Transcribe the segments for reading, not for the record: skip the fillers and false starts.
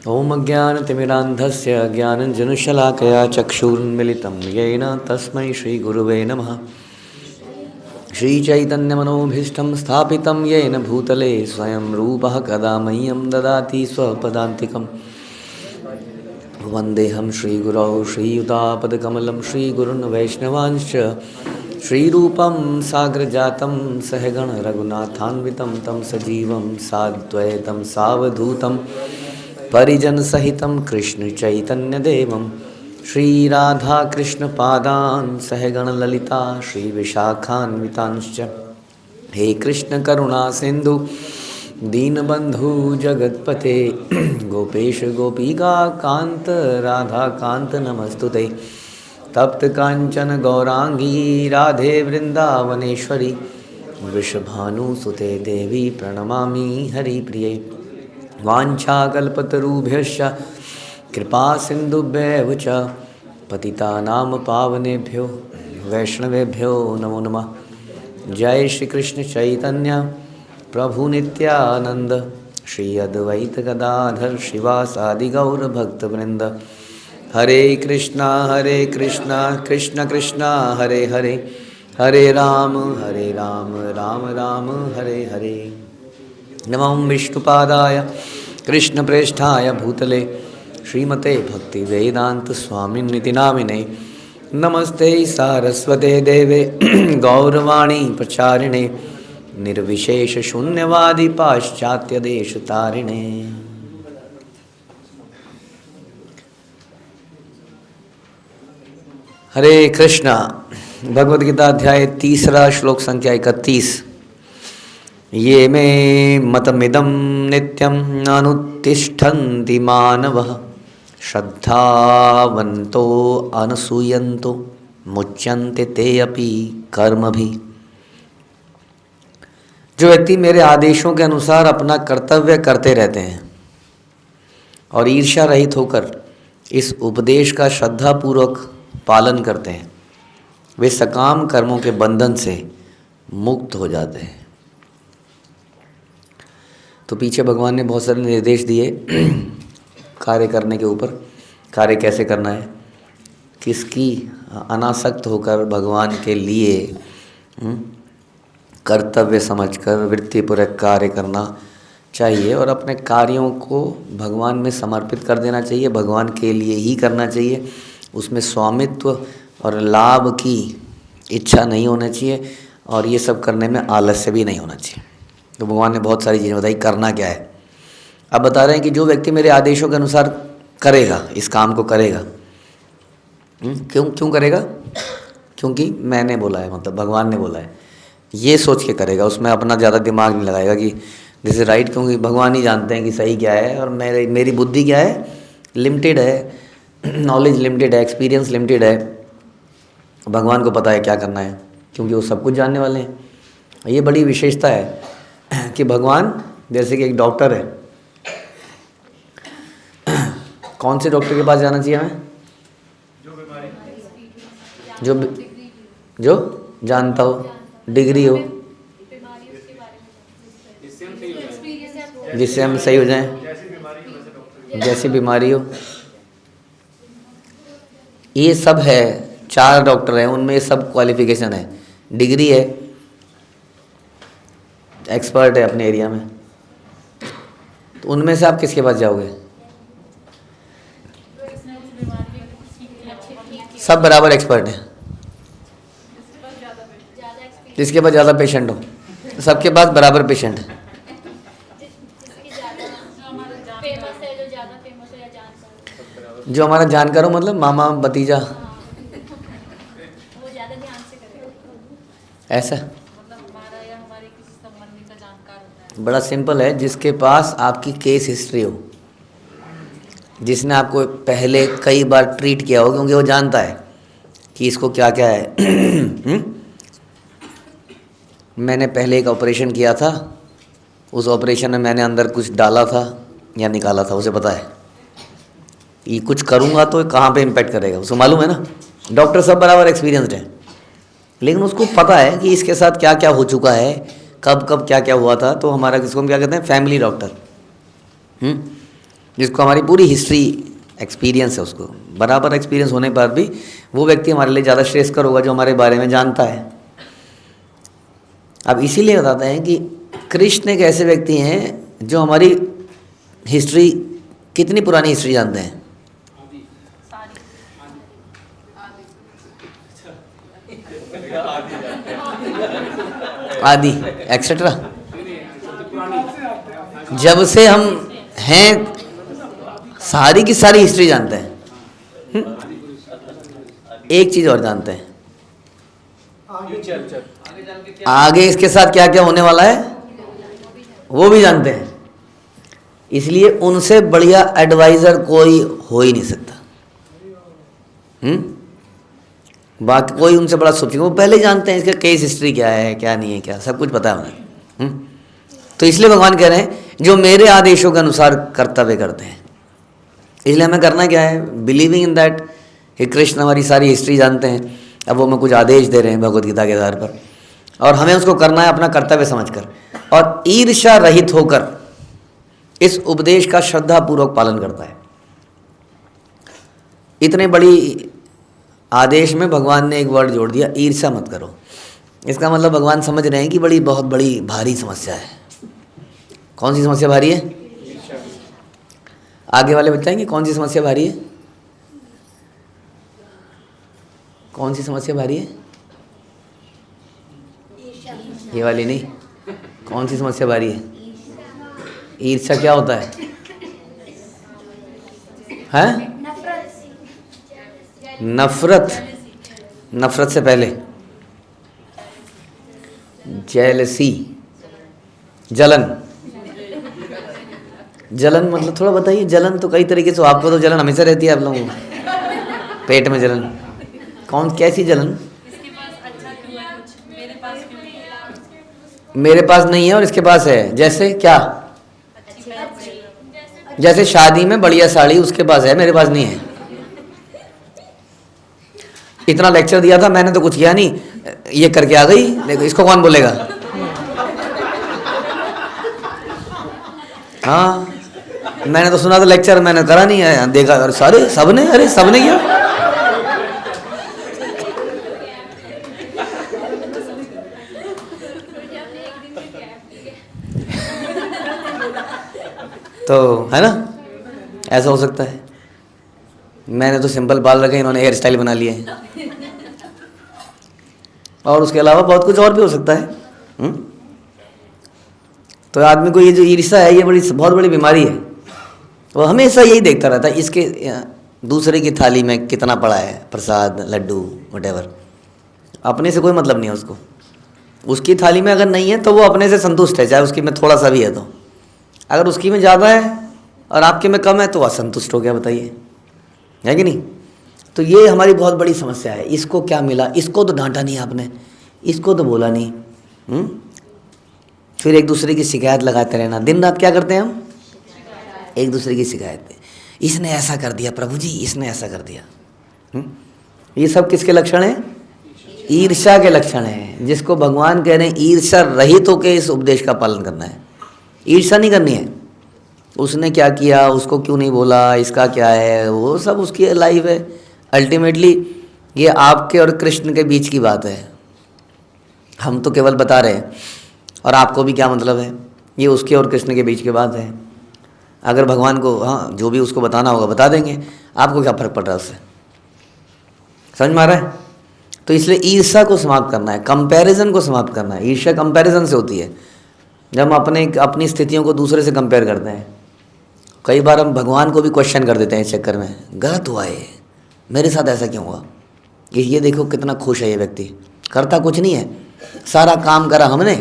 ओम अज्ञानतिमिरान्धस्य ज्ञानञ्जनशलाकया चक्षुरुन्मिलितं येन तस्मै श्रीगुरुवे नमः। श्रीचैतन्यमनोभीष्टं स्थापितं येन भूतले स्वयं रूपः कदा मह्यं ददाति स्वपदान्तिकं। वन्देऽहं श्रीगुरौ श्रीयुतापदकमलं श्रीगुरुन् वैष्णवांश्च श्रीरूपं साग्रजातं सहगण रघुनाथान्वितं तं सजीवं साद्वैतं सावधूतं परिजन सहितं कृष्ण चैतन्य देवं श्रीराधा कृष्ण पादान् सहगण ललिता श्री विशाखान्वितांश्च। हे कृष्ण करुणा सिंधु दीनबंधु जगतपते गोपेश गोपिका कांत राधा कांत नमस्तुते। तप्त कांचन गौरांगी राधे वृंदावनेश्वरी वृषभानुसुते देवी प्रणमामि हरिप्रिये। वाञ्छाकल्पतरुभ्यश्च कृपा सिन्धुभ्येव च पतितानां पावनेभ्यो वैष्णवेभ्यो नमो नमः। जय श्री कृष्ण चैतन्य प्रभु नित्यानंद श्री अद्वैत गदाधर शिवासादि गौर भक्तवृंद। हरे कृष्णा कृष्ण कृष्णा हरे हरे हरे राम राम राम हरे हरे। नमो विष्णुपादाय कृष्णप्रेष्ठाय भूतले श्रीमते भक्तिवेदांत स्वामिन्निति नामिने। नमस्ते सारस्वते देवे गौरवाणी प्रचारिणे निर्विशेष शून्यवादी पाश्चात्य देश तारिणे। हरे कृष्णा। भगवद गीता अध्याय 3 श्लोक संख्या 31। ये मे मतमिदं नित्यं अनुतिष्ठन्ति मानवः श्रद्धावन्तो अनसूयन्तो मुच्यन्ते ते अपि कर्मभिः। जो व्यक्ति मेरे आदेशों के अनुसार अपना कर्तव्य करते रहते हैं और ईर्ष्या रहित होकर इस उपदेश का श्रद्धापूर्वक पालन करते हैं, वे सकाम कर्मों के बंधन से मुक्त हो जाते हैं। तो पीछे भगवान ने बहुत सारे निर्देश दिए कार्य करने के ऊपर, कार्य कैसे करना है, किसकी अनासक्त होकर भगवान के लिए कर्तव्य समझकर वृत्तिपूर्वक कार्य करना चाहिए और अपने कार्यों को भगवान में समर्पित कर देना चाहिए, भगवान के लिए ही करना चाहिए। उसमें स्वामित्व और लाभ की इच्छा नहीं होना चाहिए और ये सब करने में आलस्य भी नहीं होना चाहिए। तो भगवान ने बहुत सारी चीज़ें बताई करना क्या है। अब बता रहे हैं कि जो व्यक्ति मेरे आदेशों के अनुसार करेगा, इस काम को करेगा, क्यों करेगा? क्योंकि मैंने बोला है, मतलब भगवान ने बोला है, ये सोच के करेगा। उसमें अपना ज़्यादा दिमाग नहीं लगाएगा कि दिस इज राइट, क्योंकि भगवान ही जानते हैं कि सही क्या है और मेरी बुद्धि क्या है, लिमिटेड है, नॉलेज लिमिटेड है, एक्सपीरियंस लिमिटेड है। भगवान को पता है क्या करना है क्योंकि वो सब कुछ जानने वाले हैं। ये बड़ी विशेषता है कि भगवान, जैसे कि एक डॉक्टर है, कौन से डॉक्टर के पास जाना चाहिए हमें? जो जानता हो, डिग्री हो, जिससे हम सही हो जाएं, जैसी बीमारी हो। ये सब है, 4 डॉक्टर हैं, उनमें सब क्वालिफिकेशन है, डिग्री है, एक्सपर्ट है अपने एरिया में। तो उनमें से आप किसके पास जाओगे? सब बराबर एक्सपर्ट हैं, जिसके पास ज़्यादा पेशेंट हो, सबके पास बराबर पेशेंट है। जो हमारा जानकार हो, मतलब मामा भतीजा, ऐसा बड़ा सिंपल है। जिसके पास आपकी केस हिस्ट्री हो, जिसने आपको पहले कई बार ट्रीट किया हो, क्योंकि वो जानता है कि इसको क्या क्या है। मैंने पहले एक ऑपरेशन किया था, उस ऑपरेशन में मैंने अंदर कुछ डाला था या निकाला था, उसे पता है। ये कुछ करूँगा तो कहाँ पे इम्पेक्ट करेगा, उसको मालूम है ना। डॉक्टर सब बराबर एक्सपीरियंसड है, लेकिन उसको पता है कि इसके साथ क्या क्या हो चुका है, कब कब क्या क्या हुआ था। तो हमारा किसको हम क्या कहते हैं, फैमिली डॉक्टर। जिसको हमारी पूरी हिस्ट्री एक्सपीरियंस है, उसको बराबर एक्सपीरियंस होने पर भी वो व्यक्ति हमारे लिए ज़्यादा श्रेयस्कर होगा जो हमारे बारे में जानता है। अब इसीलिए बताते हैं कि कृष्ण एक ऐसे व्यक्ति हैं जो हमारी हिस्ट्री, कितनी पुरानी हिस्ट्री जानते हैं? आदि एक्सेट्रा, जब से हम हैं सारी की सारी हिस्ट्री जानते हैं। एक चीज और जानते हैं, आगे इसके साथ क्या क्या होने वाला है वो भी जानते हैं। इसलिए उनसे बढ़िया एडवाइजर कोई हो ही नहीं सकता। बाकी कोई उनसे बड़ा सोचेगा, वो पहले जानते हैं इसका केस हिस्ट्री क्या है क्या नहीं है, क्या सब कुछ पता है उन्हें। तो इसलिए भगवान कह रहे हैं जो मेरे आदेशों के अनुसार कर्तव्य करते हैं। इसलिए हमें करना क्या है? बिलीविंग इन दैट कि कृष्ण हमारी सारी हिस्ट्री जानते हैं, अब वो हमें कुछ आदेश दे रहे हैं भगवद गीता के आधार पर, और हमें उसको करना है अपना कर्तव्य समझकर और ईर्ष्या रहित होकर इस उपदेश का श्रद्धापूर्वक पालन करता है। इतने बड़ी आदेश में भगवान ने एक वर्ड जोड़ दिया, ईर्ष्या मत करो। इसका मतलब भगवान समझ रहे हैं कि बहुत बड़ी भारी समस्या है। कौन सी समस्या भारी है? आगे वाले बताएंगे कौन सी समस्या भारी है? कौन सी समस्या भारी है? ये वाली नहीं, कौन सी समस्या भारी है? ईर्ष्या क्या होता है? हैं? नफरत। नफरत से पहले जेलसी, जलन। जलन मतलब थोड़ा बताइए। जलन तो कई तरीके से, आपको तो जलन हमेशा रहती है आप लोगों को, पेट में जलन। कौन कैसी जलन? मेरे पास नहीं है और इसके पास है। जैसे क्या? जैसे शादी में बढ़िया साड़ी उसके पास है, मेरे पास नहीं है। इतना लेक्चर दिया था मैंने तो कुछ किया नहीं, ये करके आ गई, देखो इसको कौन बोलेगा? हाँ, मैंने तो सुना था लेक्चर, मैंने करा नहीं है, देखा और सारे सबने, अरे सबने किया। तो है ना, ऐसा हो सकता है। मैंने तो सिंपल बाल रखे, इन्होंने हेयर स्टाइल बना लिए हैं। और उसके अलावा बहुत कुछ और भी हो सकता है। तो आदमी को ये जो ईर्ष्या है ये बहुत बड़ी बीमारी है। वो हमेशा यही देखता रहता है, इसके दूसरे की थाली में कितना पड़ा है प्रसाद, लड्डू, व्हाटएवर। अपने से कोई मतलब नहीं है उसको। उसकी थाली में अगर नहीं है तो वो अपने से संतुष्ट है, चाहे उसकी में थोड़ा सा भी है तो। अगर उसकी में ज़्यादा है और आपके में कम है तो असंतुष्ट हो गया, बताइए, है कि नहीं? तो ये हमारी बहुत बड़ी समस्या है। इसको क्या मिला, इसको तो डांटा नहीं आपने, इसको तो बोला नहीं। फिर एक दूसरे की शिकायत लगाते रहना, दिन रात क्या करते हैं हम? एक दूसरे की शिकायत। इसने ऐसा कर दिया प्रभु जी, इसने ऐसा कर दिया। ये सब किसके लक्षण हैं? ईर्ष्या के लक्षण हैं, जिसको भगवान कह रहे हैं ईर्ष्या रहित होकर इस उपदेश का पालन करना है। ईर्ष्या नहीं करनी है। उसने क्या किया, उसको क्यों नहीं बोला, इसका क्या है, वो सब उसकी लाइफ है। अल्टीमेटली ये आपके और कृष्ण के बीच की बात है। हम तो केवल बता रहे हैं, और आपको भी क्या मतलब है, ये उसके और कृष्ण के बीच की बात है। अगर भगवान को हाँ जो भी उसको बताना होगा बता देंगे, आपको क्या फ़र्क पड़ रहा है उससे? समझ में आ रहा है? तो इसलिए ईर्ष्या को समाप्त करना है, कंपैरिजन को समाप्त करना है। ईर्ष्या कंपैरिजन से होती है, जब हम अपनी स्थितियों को दूसरे से कंपेयर करते हैं। कई बार हम भगवान को भी क्वेश्चन कर देते हैं इस चक्कर में, गलत हुआ है, मेरे साथ ऐसा क्यों हुआ? ये देखो कितना खुश है ये व्यक्ति, करता कुछ नहीं है, सारा काम करा हमने,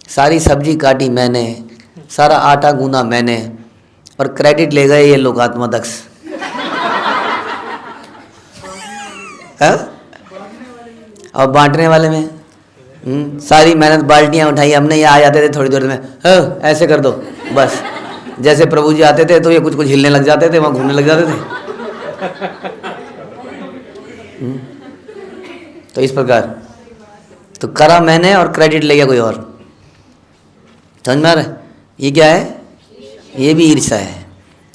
सारी सब्जी काटी मैंने, सारा आटा गूंदा मैंने, और क्रेडिट ले गए ये लोकात्मा दक्ष। और बांटने वाले में सारी मेहनत, बाल्टियाँ उठाई हमने, ये आ जाते थे थोड़ी देर में, ऐसे कर दो बस। जैसे प्रभु जी आते थे तो ये कुछ कुछ हिलने लग जाते थे, वहाँ घूमने लग जाते थे। तो इस प्रकार तो करा मैंने और क्रेडिट ले गया कोई और। समझ में आ रहा है? ये क्या है? ये भी ईर्ष्या है।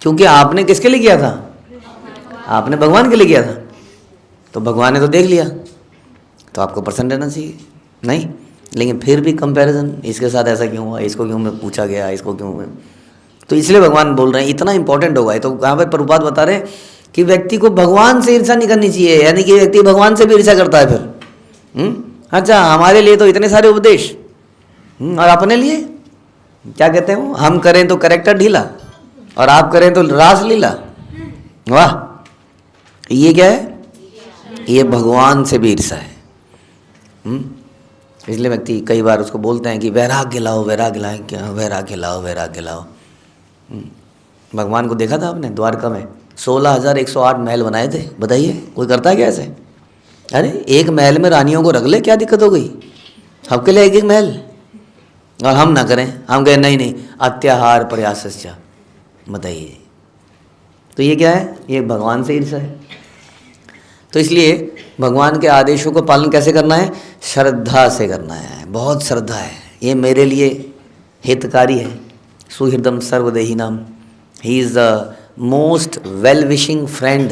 क्योंकि आपने किसके लिए किया था? आपने भगवान के लिए किया था, तो भगवान ने तो देख लिया, तो आपको प्रसन्न रहना चाहिए। नहीं, लेकिन फिर भी कंपैरिजन, इसके साथ ऐसा क्यों हुआ, इसको क्यों मैं पूछा गया, इसको क्यों मैं, तो इसलिए भगवान बोल रहे हैं इतना इंपॉर्टेंट होगा। तो कहाँ पर प्रभुपाद बता रहे हैं कि व्यक्ति को भगवान से ईर्ष्या नहीं करनी चाहिए, यानी कि व्यक्ति भगवान से भी ईर्ष्या करता है फिर। अच्छा, हमारे लिए तो इतने सारे उपदेश, और अपने लिए क्या कहते हैं वो, हम करें तो कैरेक्टर ढीला और आप करें तो रास लीला। वाह, ये क्या है? ये भगवान से भी ईर्ष्या है। इसलिए व्यक्ति कई बार उसको बोलते हैं कि वैराग्य लाओ, वैराग्य लाए, क्या वैराग्य लाओ, वैराग्य लाओ। भगवान को देखा था आपने द्वारका में 16,108 महल बनाए थे, बताइए कोई करता है क्या ऐसे? अरे एक महल में रानियों को रख ले, क्या दिक्कत हो गई? सबके लिए एक एक महल, और हम ना करें, हम कहें नहीं नहीं अत्याहार प्रयासस्य, बताइए। तो ये क्या है? ये भगवान से ईर्ष्या है। तो इसलिए भगवान के आदेशों को पालन कैसे करना है? श्रद्धा से करना है, बहुत श्रद्धा है, ये मेरे लिए हितकारी है। सुहृदम सर्वदेही नाम, he is the most well wishing friend,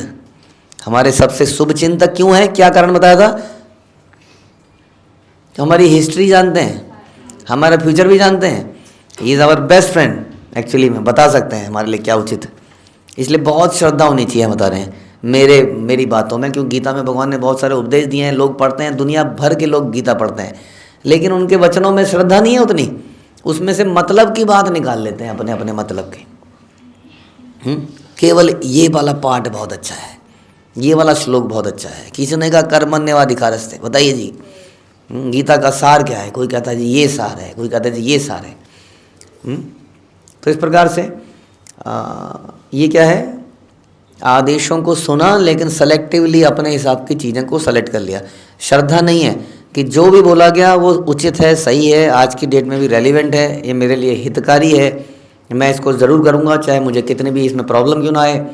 हमारे सबसे शुभ चिंतक क्यों है? क्या कारण बताया था? हमारी हिस्ट्री जानते हैं, हमारा फ्यूचर भी जानते हैं, he is our best friend, actually में बता सकते हैं हमारे लिए क्या उचित है। इसलिए बहुत श्रद्धा होनी चाहिए, हम बता रहे हैं मेरी बातों में, क्योंकि गीता में भगवान ने बहुत सारे उपदेश दिए हैं, लोग पढ़ते हैं, दुनिया भर के लोग गीता पढ़ते हैं, लेकिन उनके वचनों में श्रद्धा नहीं है उतनी, उसमें से मतलब की बात निकाल लेते हैं अपने अपने मतलब के। केवल ये वाला पार्ट बहुत अच्छा है, ये वाला श्लोक बहुत अच्छा है, किसी ने कहा कर्मण्यवाधिकारस्ते, बताइए जी गीता का सार क्या है? कोई कहता है जी ये सार है, कोई कहता है जी ये सार है। तो इस प्रकार से ये क्या है? आदेशों को सुना, लेकिन सेलेक्टिवली अपने हिसाब की चीज़ों को सेलेक्ट कर लिया। श्रद्धा नहीं है कि जो भी बोला गया वो उचित है, सही है, आज की डेट में भी रेलिवेंट है, ये मेरे लिए हितकारी है, मैं इसको ज़रूर करूँगा, चाहे मुझे कितने भी इसमें प्रॉब्लम क्यों ना आए।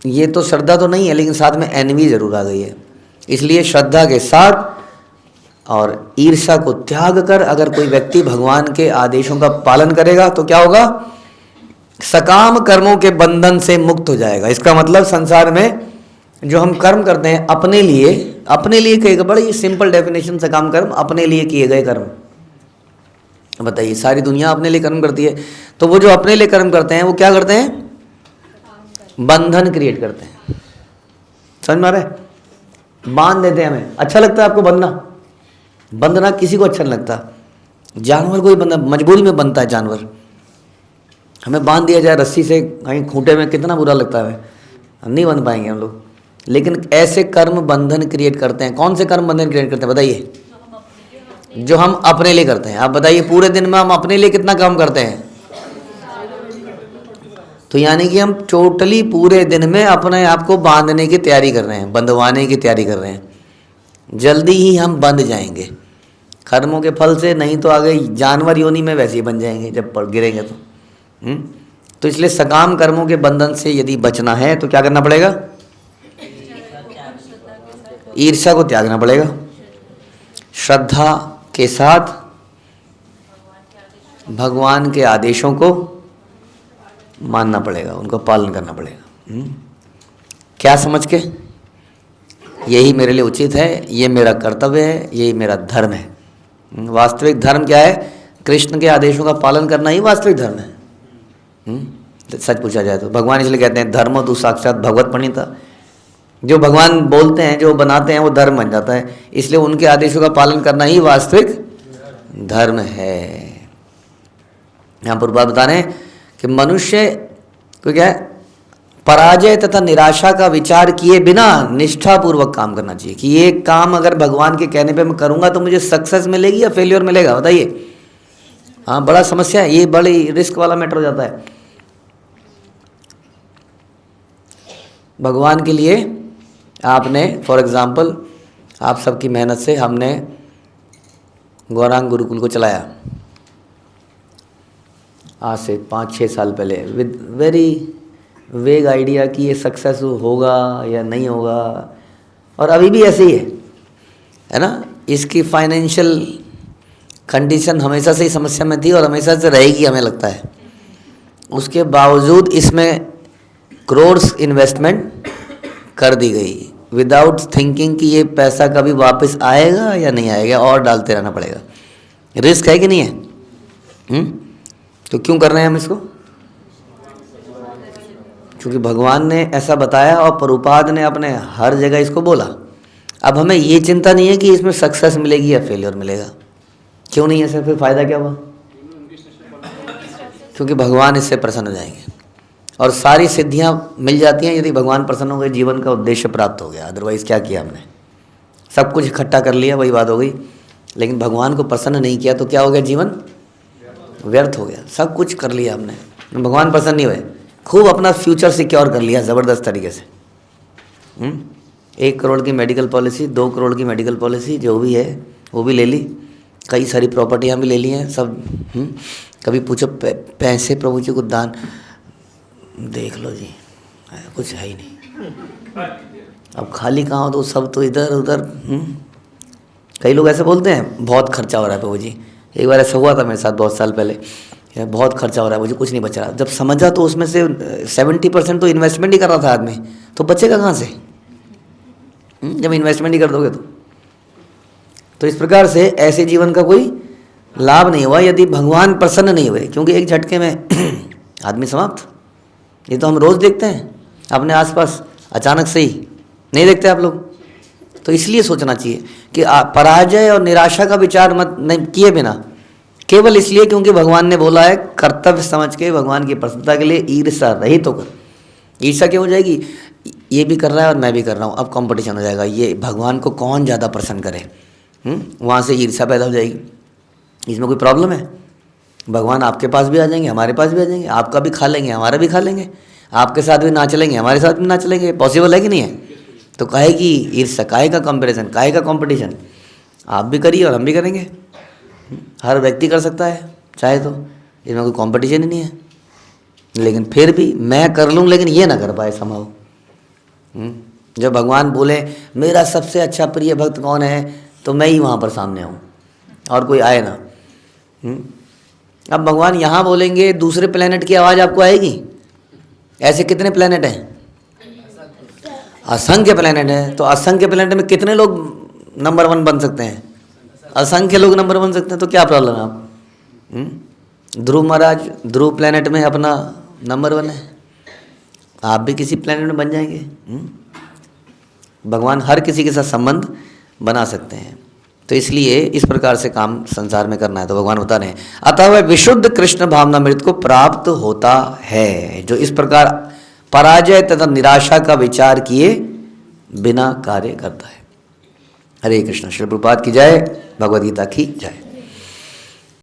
ये तो श्रद्धा तो नहीं है, लेकिन साथ में एनवी ज़रूर आ गई है। इसलिए श्रद्धा के साथ और ईर्ष्या को त्याग कर अगर कोई व्यक्ति भगवान के आदेशों का पालन करेगा तो क्या होगा? सकाम कर्मों के बंधन से मुक्त हो जाएगा। इसका मतलब संसार में जो हम कर्म करते हैं अपने लिए किए गए, बड़ी सिंपल डेफिनेशन, सकाम कर्म अपने लिए किए गए कर्म। बताइए, सारी दुनिया अपने लिए कर्म करती है, तो वो जो अपने लिए कर्म करते हैं वो क्या करते हैं? बंधन क्रिएट करते हैं। समझ में आ रहा है? बांध देते हैं हमें। अच्छा लगता है आपको बंधना किसी को अच्छा नहीं लगता। जानवर को ही बंधना, मजबूरी में बनता है जानवर। हमें बांध दिया जाए रस्सी से कहीं खूंटे में, कितना बुरा लगता है, हम नहीं बंध पाएंगे हम लोग। लेकिन ऐसे कर्म बंधन क्रिएट करते हैं। कौन से कर्म बंधन क्रिएट करते हैं बताइए? जो हम अपने लिए करते हैं। आप बताइए पूरे दिन में हम अपने लिए कितना काम करते हैं? तो यानी कि हम टोटली पूरे दिन में अपने आप को बांधने की तैयारी कर रहे हैं, बंधवाने की तैयारी कर रहे हैं। जल्दी ही हम बंध जाएंगे कर्मों के फल से, नहीं तो आगे जानवर योनि में वैसे ही बन जाएंगे जब गिरेंगे तो। तो इसलिए सकाम कर्मों के बंधन से यदि बचना है तो क्या करना पड़ेगा? ईर्ष्या को त्यागना पड़ेगा, श्रद्धा के साथ भगवान के आदेशों को मानना पड़ेगा, उनको पालन करना पड़ेगा। क्या समझ के? यही मेरे लिए उचित है, ये मेरा कर्तव्य है, यही मेरा धर्म है। वास्तविक धर्म क्या है? कृष्ण के आदेशों का पालन करना ही वास्तविक धर्म है। सच पूछा जाए तो भगवान इसलिए कहते हैं धर्म तु साक्षात भगवत प्रणीता। जो भगवान बोलते हैं, जो बनाते हैं, वो धर्म बन जाता है। इसलिए उनके आदेशों का पालन करना ही वास्तविक धर्म है। यहाँ पर बात बता रहे हैं कि मनुष्य को क्या है? पराजय तथा निराशा का विचार किए बिना निष्ठापूर्वक काम करना चाहिए कि ये काम अगर भगवान के कहने पे मैं करूँगा तो मुझे सक्सेस मिलेगी या फेल्योर मिलेगा, बताइए। हाँ, बड़ा समस्या है ये, बड़ी रिस्क वाला मैटर हो जाता है। भगवान के लिए आपने फॉर एग्जांपल आप सबकी मेहनत से हमने गौरांग गुरुकुल को चलाया आज से 5-6 साल पहले, विद वेरी वेग आइडिया कि ये सक्सेस होगा या नहीं होगा, और अभी भी ऐसे ही है ना। इसकी फाइनेंशियल कंडीशन हमेशा से ही समस्या में थी और हमेशा से रहेगी, हमें लगता है। उसके बावजूद इसमें करोड्स इन्वेस्टमेंट कर दी गई विदाउट थिंकिंग कि ये पैसा कभी वापस आएगा या नहीं आएगा, और डालते रहना पड़ेगा। रिस्क है कि नहीं है? तो क्यों कर रहे हैं हम इसको? क्योंकि भगवान ने ऐसा बताया और प्रभुपाद ने अपने हर जगह इसको बोला। अब हमें ये चिंता नहीं है कि इसमें सक्सेस मिलेगी या फेलियर मिलेगा। क्यों नहीं है सर? फिर फ़ायदा क्या हुआ? क्योंकि भगवान इससे प्रसन्न हो जाएंगे और सारी सिद्धियां मिल जाती हैं यदि भगवान प्रसन्न हो गए, जीवन का उद्देश्य प्राप्त हो गया। अदरवाइज़ क्या किया हमने? सब कुछ इकट्ठा कर लिया, वही बात हो गई, लेकिन भगवान को प्रसन्न नहीं किया तो क्या हो गया? जीवन व्यर्थ हो गया। सब कुछ कर लिया हमने, भगवान प्रसन्न नहीं हुए, खूब अपना फ्यूचर सिक्योर कर लिया ज़बरदस्त तरीके से। 1 करोड़ की मेडिकल पॉलिसी, 2 करोड़ की मेडिकल पॉलिसी, जो भी है वो भी ले ली, कई सारी प्रॉपर्टियाँ भी ले ली हैं सब। कभी पूछो पैसे प्रभु जी को दान, देख लो जी कुछ है ही नहीं। अब खाली कहाँ हो तो सब तो इधर उधर। कई लोग ऐसे बोलते हैं बहुत खर्चा हो रहा है प्रभु जी। एक बार ऐसा हुआ था मेरे साथ बहुत साल पहले, बहुत खर्चा हो रहा है मुझे, कुछ नहीं बच रहा। जब समझा तो उसमें से 70% तो इन्वेस्टमेंट ही कर रहा था आदमी, तो बचेगा कहाँ से? जब इन्वेस्टमेंट ही कर दोगे तो इस प्रकार से ऐसे जीवन का कोई लाभ नहीं हुआ यदि भगवान प्रसन्न नहीं हुए, क्योंकि एक झटके में आदमी समाप्त। ये तो हम रोज़ देखते हैं अपने आसपास, अचानक से ही नहीं देखते आप लोग? तो इसलिए सोचना चाहिए कि पराजय और निराशा का विचार मत नहीं किए बिना, केवल इसलिए क्योंकि भगवान ने बोला है, कर्तव्य समझ के भगवान की प्रसन्नता के लिए ईर्ष्या रहित होकर। ईर्ष्या क्यों हो जाएगी? ये भी कर रहा है और मैं भी कर रहा हूँ, अब कंपटीशन हो जाएगा, ये भगवान को कौन ज़्यादा प्रसन्न करे। वहाँ से ईर्ष्या पैदा हो जाएगी। इसमें कोई प्रॉब्लम है? भगवान आपके पास भी आ जाएंगे, हमारे पास भी आ जाएंगे, आपका भी खा लेंगे, हमारा भी खा लेंगे, आपके साथ भी ना चलेंगे, हमारे साथ भी ना चलेंगे। पॉसिबल है कि नहीं है? तो काहे की ईर्ष्या, काहे का कंपैरिजन, काहे का कंपटीशन? आप भी करिए और हम भी करेंगे। हर व्यक्ति कर सकता है चाहे तो, इसमें कोई कंपटीशन ही नहीं है। लेकिन फिर भी मैं कर लूँ लेकिन ये ना कर पाए संभव। जब भगवान बोले मेरा सबसे अच्छा प्रिय भक्त कौन है, तो मैं ही वहाँ पर सामने हूँ और कोई आए ना। अब भगवान यहाँ बोलेंगे, दूसरे प्लेनेट की आवाज़ आपको आएगी? ऐसे कितने प्लेनेट हैं? असंख्य प्लेनेट हैं। तो असंख्य प्लेनेट में कितने लोग नंबर 1 बन सकते हैं? असंख्य लोग नंबर 1 बन सकते हैं। तो क्या प्रॉब्लम है आप? ध्रुव महाराज ध्रुव प्लेनेट में अपना नंबर 1 है, आप भी किसी प्लेनेट में बन जाएंगे। भगवान हर किसी के साथ संबंध बना सकते हैं। तो इसलिए इस प्रकार से काम संसार में करना है। तो भगवान बता रहे हैं, अतः वह विशुद्ध कृष्ण भावनामृत को प्राप्त होता है जो इस प्रकार पराजय तथा निराशा का विचार किए बिना कार्य करता है। हरे कृष्ण। श्री प्रभुपाद की जय, भगवद गीता की जय।